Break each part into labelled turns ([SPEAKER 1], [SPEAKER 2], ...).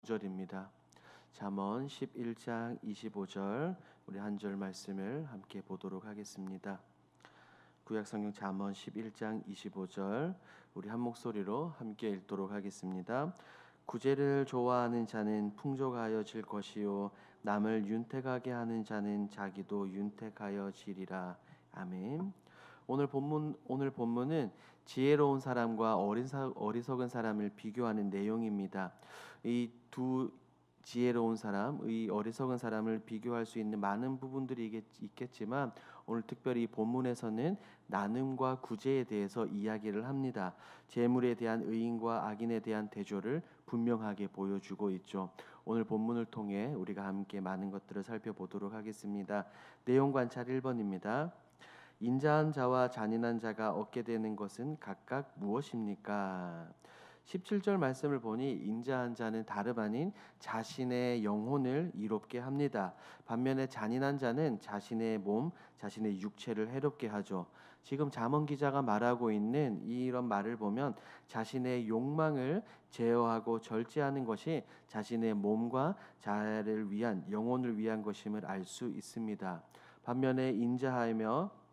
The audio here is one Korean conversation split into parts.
[SPEAKER 1] 절입니다. 잠언 11장 25절 우리 한 절 말씀을 함께 보도록 하겠습니다. 구약성경 잠언 11장 25절 우리 한 목소리로 함께 읽도록 하겠습니다. 구제를 좋아하는 자는 풍족하여질 것이요 남을 윤택하게 하는 자는 자기도 윤택하여지리라. 아멘. 오늘 본문은 지혜로운 사람과 어리석은 사람을 비교하는 내용입니다. 이 두 지혜로운 사람, 이 어리석은 사람을 비교할 수 있는 많은 부분들이 있겠지만 오늘 특별히 이 본문에서는 나눔과 구제에 대해서 이야기를 합니다. 재물에 대한 의인과 악인에 대한 대조를 분명하게 보여주고 있죠. 오늘 본문을 통해 우리가 함께 많은 것들을 살펴보도록 하겠습니다. 내용 관찰 1번입니다. 인자한 자와 잔인한 자가 얻게 되는 것은 각각 무엇입니까? 17절 말씀을 보니 인자한 자는 다름 아닌 자신의 영혼을 이롭게 합니다. 반면에 잔인한 자는 자신의 몸, 자신의 육체를 해롭게 하죠. 지금 잠언 기자가 말하고 있는 이런 말을 보면 자신의 욕망을 제어하고 절제하는 것이 자신의 몸과 자아를 위한 영혼을 위한 것임을 알 수 있습니다. 반면에 인자하며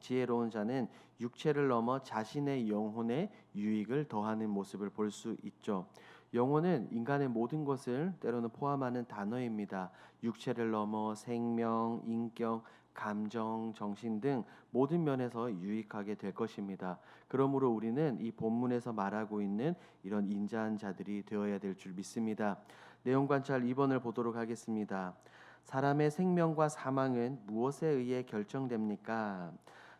[SPEAKER 1] 지혜로운 자는 육체를 넘어 자신의 영혼에 유익을 더하는 모습을 볼 수 있죠. 영혼은 인간의 모든 것을 때로는 포함하는 단어입니다. 육체를 넘어 생명, 인격, 감정, 정신 등 모든 면에서 유익하게 될 것입니다. 그러므로 우리는 이 본문에서 말하고 있는 이런 인자한 자들이 되어야 될 줄 믿습니다. 내용 관찰 2번을 보도록 하겠습니다. 사람의 생명과 사망은 무엇에 의해 결정됩니까?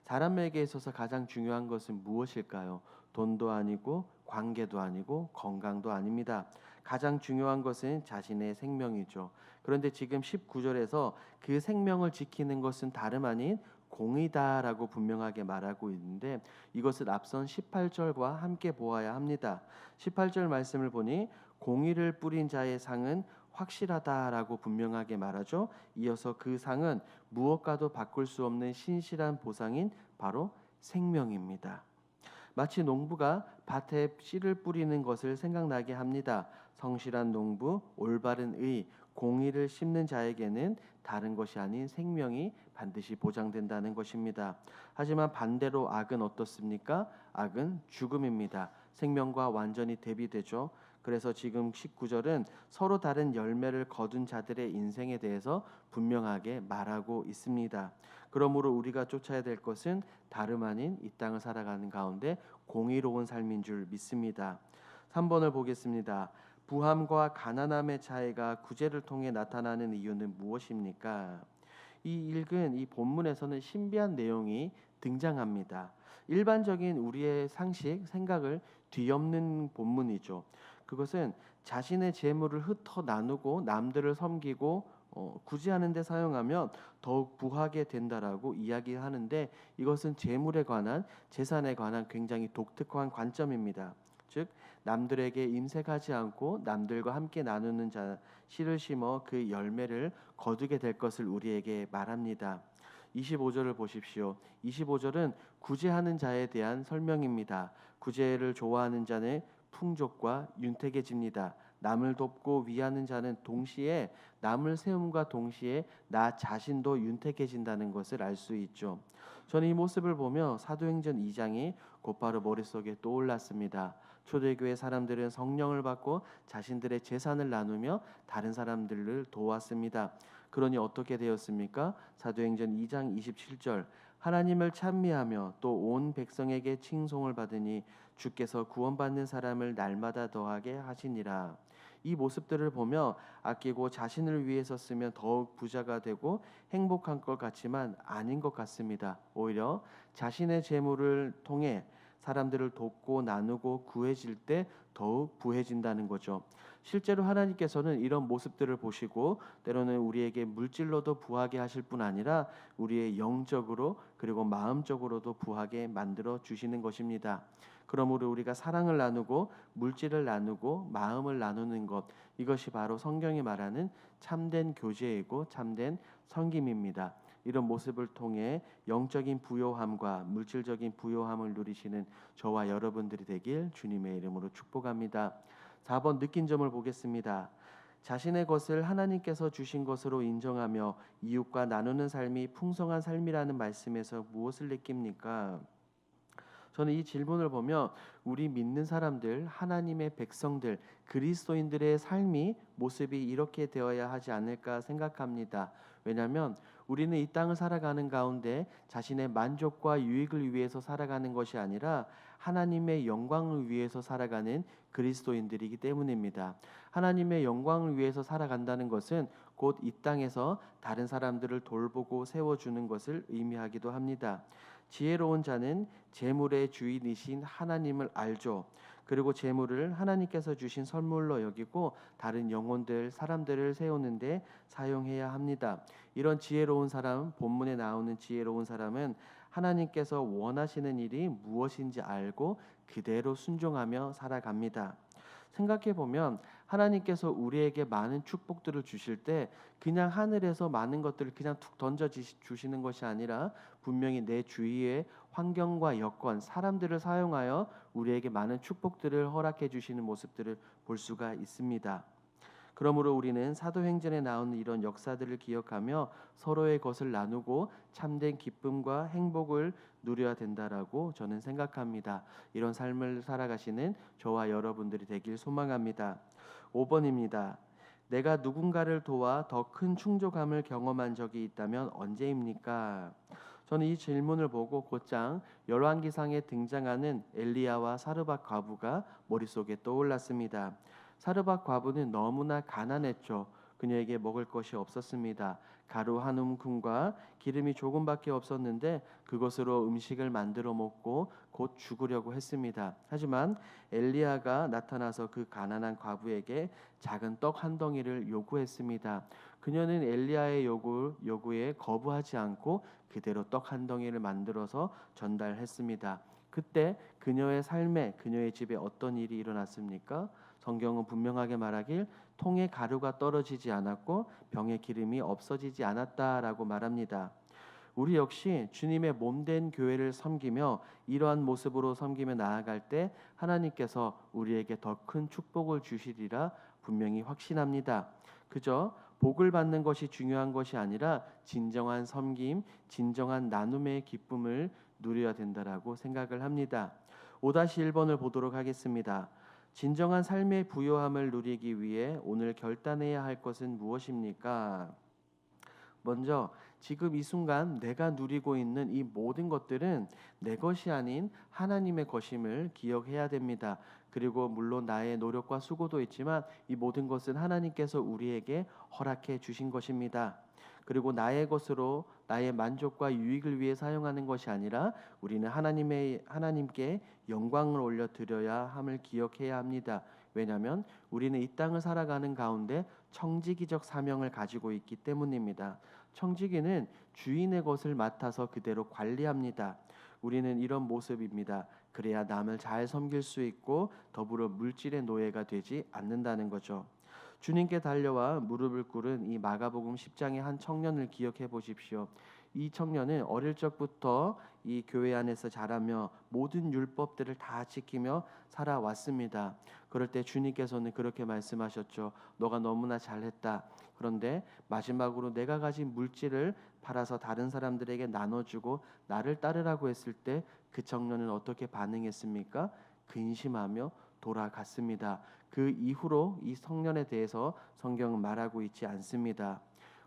[SPEAKER 1] 사람에게 있어서 가장 중요한 것은 무엇일까요? 돈도 아니고 관계도 아니고 건강도 아닙니다. 가장 중요한 것은 자신의 생명이죠. 그런데 지금 19절에서 그 생명을 지키는 것은 다름 아닌 공의다라고 분명하게 말하고 있는데 이것을 앞선 18절과 함께 보아야 합니다. 18절 말씀을 보니 공의를 뿌린 자의 상은 확실하다라고 분명하게 말하죠. 이어서 그 상은 무엇과도 바꿀 수 없는 신실한 보상인 바로 생명입니다. 마치 농부가 밭에 씨를 뿌리는 것을 생각나게 합니다. 성실한 농부, 올바른 의, 공의를 심는 자에게는 다른 것이 아닌 생명이 반드시 보장된다는 것입니다. 하지만 반대로 악은 어떻습니까? 악은 죽음입니다. 생명과 완전히 대비되죠. 그래서 지금 19절은 서로 다른 열매를 거둔 자들의 인생에 대해서 분명하게 말하고 있습니다. 그러므로 우리가 쫓아야 될 것은 다름 아닌 이 땅을 살아가는 가운데 공의로운 삶인 줄 믿습니다. 3번을 보겠습니다. 부함과 가난함의 차이가 구제를 통해 나타나는 이유는 무엇입니까? 이 본문에서는 신비한 내용이 등장합니다. 일반적인 우리의 상식, 생각을 뒤엎는 본문이죠. 그것은 자신의 재물을 흩어 나누고 남들을 섬기고 구제하는 데 사용하면 더욱 부하게 된다라고 이야기하는데 이것은 재물에 관한 재산에 관한 굉장히 독특한 관점입니다. 즉 남들에게 임색하지 않고 남들과 함께 나누는 자 씨를 심어 그 열매를 거두게 될 것을 우리에게 말합니다. 25절을 보십시오. 25절은 구제하는 자에 대한 설명입니다. 구제를 좋아하는 자는 풍족과 윤택해집니다. 남을 돕고 위하는 자는 동시에 남을 세움과 동시에 나 자신도 윤택해진다는 것을 알 수 있죠. 저는 이 모습을 보며 사도행전 2장이 곧바로 머릿속에 떠올랐습니다. 초대교회 사람들은 성령을 받고 자신들의 재산을 나누며 다른 사람들을 도왔습니다. 그러니 어떻게 되었습니까? 사도행전 2장 27절 하나님을 찬미하며 또 온 백성에게 칭송을 받으니 주께서 구원받는 사람을 날마다 더하게 하시니라. 이 모습들을 보며 아끼고 자신을 위해서 쓰면 더욱 부자가 되고 행복한 것 같지만 아닌 것 같습니다. 오히려 자신의 재물을 통해 사람들을 돕고 나누고 구해질 때 더욱 부해진다는 거죠. 실제로 하나님께서는 이런 모습들을 보시고 때로는 우리에게 물질로도 부하게 하실 뿐 아니라 우리의 영적으로 그리고 마음적으로도 부하게 만들어 주시는 것입니다. 그러므로 우리가 사랑을 나누고 물질을 나누고 마음을 나누는 것 이것이 바로 성경이 말하는 참된 교제이고 참된 섬김입니다. 이런 모습을 통해 영적인 부요함과 물질적인 부요함을 누리시는 저와 여러분들이 되길 주님의 이름으로 축복합니다. 4번 느낀 점을 보겠습니다. 자신의 것을 하나님께서 주신 것으로 인정하며 이웃과 나누는 삶이 풍성한 삶이라는 말씀에서 무엇을 느낍니까? 저는 이 질문을 보면 우리 믿는 사람들, 하나님의 백성들, 그리스도인들의 삶이 모습이 이렇게 되어야 하지 않을까 생각합니다. 왜냐하면 우리는 이 땅을 살아가는 가운데 자신의 만족과 유익을 위해서 살아가는 것이 아니라 하나님의 영광을 위해서 살아가는 그리스도인들이기 때문입니다. 하나님의 영광을 위해서 살아간다는 것은 곧 이 땅에서 다른 사람들을 돌보고 세워주는 것을 의미하기도 합니다. 지혜로운 자는 재물의 주인이신 하나님을 알죠. 그리고 재물을 하나님께서 주신 선물로 여기고 다른 영혼들, 사람들을 세우는데 사용해야 합니다. 이런 지혜로운 사람, 본문에 나오는 지혜로운 사람은 하나님께서 원하시는 일이 무엇인지 알고 그대로 순종하며 살아갑니다. 생각해 보면 하나님께서 우리에게 많은 축복들을 주실 때 그냥 하늘에서 많은 것들을 그냥 툭 던져 주시는 것이 아니라 분명히 내 주위의 환경과 여건, 사람들을 사용하여 우리에게 많은 축복들을 허락해 주시는 모습들을 볼 수가 있습니다. 그러므로 우리는 사도행전에 나오는 이런 역사들을 기억하며 서로의 것을 나누고 참된 기쁨과 행복을 누려야 된다라고 저는 생각합니다. 이런 삶을 살아가시는 저와 여러분들이 되길 소망합니다. 5번입니다. 내가 누군가를 도와 더 큰 충족함을 경험한 적이 있다면 언제입니까? 저는 이 질문을 보고 곧장 열왕기상에 등장하는 엘리야와 사르밧 과부가 머릿속에 떠올랐습니다. 사르밧 과부는 너무나 가난했죠. 그녀에게 먹을 것이 없었습니다. 가루 한 움큼과 기름이 조금밖에 없었는데 그것으로 음식을 만들어 먹고 곧 죽으려고 했습니다. 하지만 엘리야가 나타나서 그 가난한 과부에게 작은 떡 한 덩이를 요구했습니다. 그녀는 엘리야의 요구에 거부하지 않고 그대로 떡 한 덩이를 만들어서 전달했습니다. 그때 그녀의 삶에, 그녀의 집에 어떤 일이 일어났습니까? 성경은 분명하게 말하길 통에 가루가 떨어지지 않았고 병에 기름이 없어지지 않았다라고 말합니다. 우리 역시 주님의 몸된 교회를 섬기며 이러한 모습으로 섬기며 나아갈 때 하나님께서 우리에게 더 큰 축복을 주시리라 분명히 확신합니다. 그저 복을 받는 것이 중요한 것이 아니라 진정한 섬김, 진정한 나눔의 기쁨을 누려야 된다라고 생각을 합니다. 5-1번을 보도록 하겠습니다. 진정한 삶의 부요함을 누리기 위해 오늘 결단해야 할 것은 무엇입니까? 먼저 지금 이 순간 내가 누리고 있는 이 모든 것들은 내 것이 아닌 하나님의 것임을 기억해야 됩니다. 그리고 물론 나의 노력과 수고도 있지만 이 모든 것은 하나님께서 우리에게 허락해 주신 것입니다. 그리고 나의 것으로 나의 만족과 유익을 위해 사용하는 것이 아니라 우리는 하나님께 영광을 올려 드려야 함을 기억해야 합니다. 왜냐하면 우리는 이 땅을 살아가는 가운데 청지기적 사명을 가지고 있기 때문입니다. 청지기는 주인의 것을 맡아서 그대로 관리합니다. 우리는 이런 모습입니다. 그래야 남을 잘 섬길 수 있고 더불어 물질의 노예가 되지 않는다는 거죠. 주님께 달려와 무릎을 꿇은 이 마가복음 10장의 한 청년을 기억해 보십시오. 이 청년은 어릴 적부터 이 교회 안에서 자라며 모든 율법들을 다 지키며 살아왔습니다. 그럴 때 주님께서는 그렇게 말씀하셨죠. 너가 너무나 잘했다. 그런데 마지막으로 내가 가진 물질을 팔아서 다른 사람들에게 나눠주고 나를 따르라고 했을 때 그 청년은 어떻게 반응했습니까? 근심하며 돌아갔습니다. 그 이후로 이 청년에 대해서 성경은 말하고 있지 않습니다.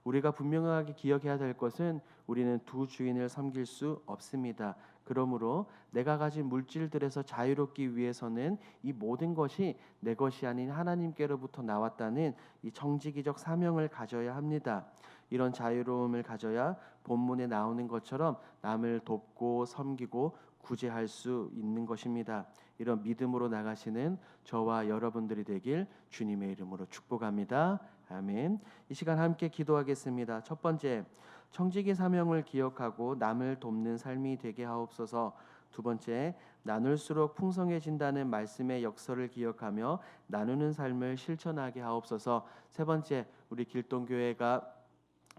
[SPEAKER 1] 우리가 분명하게 기억해야 될 것은 우리는 두 주인을 섬길 수 없습니다. 그러므로 내가 가진 물질들에서 자유롭기 위해서는 이 모든 것이 내 것이 아닌 하나님께로부터 나왔다는 이 청지기적 사명을 가져야 합니다. 이런 자유로움을 가져야 본문에 나오는 것처럼 남을 돕고 섬기고 구제할 수 있는 것입니다. 이런 믿음으로 나가시는 저와 여러분들이 되길 주님의 이름으로 축복합니다. 아멘. 이 시간 함께 기도하겠습니다. 첫 번째, 청지기 사명을 기억하고 남을 돕는 삶이 되게 하옵소서. 두 번째, 나눌수록 풍성해진다는 말씀의 역설을 기억하며 나누는 삶을 실천하게 하옵소서. 세 번째, 우리 길동교회가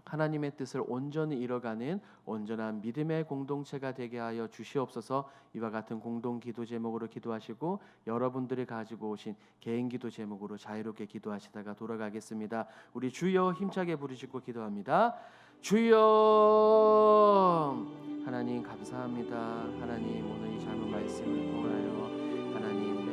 [SPEAKER 1] 하나님의 뜻을 온전히 이뤄가는 온전한 믿음의 공동체가 되게 하여 주시옵소서. 이와 같은 공동 기도 제목으로 기도하시고 여러분들이 가지고 오신 개인 기도 제목으로 자유롭게 기도하시다가 돌아가겠습니다. 우리 주여 힘차게 부르시고 기도합니다. 주여. 하나님 감사합니다. 하나님 오늘 이 짧은 말씀을 통하여 하나님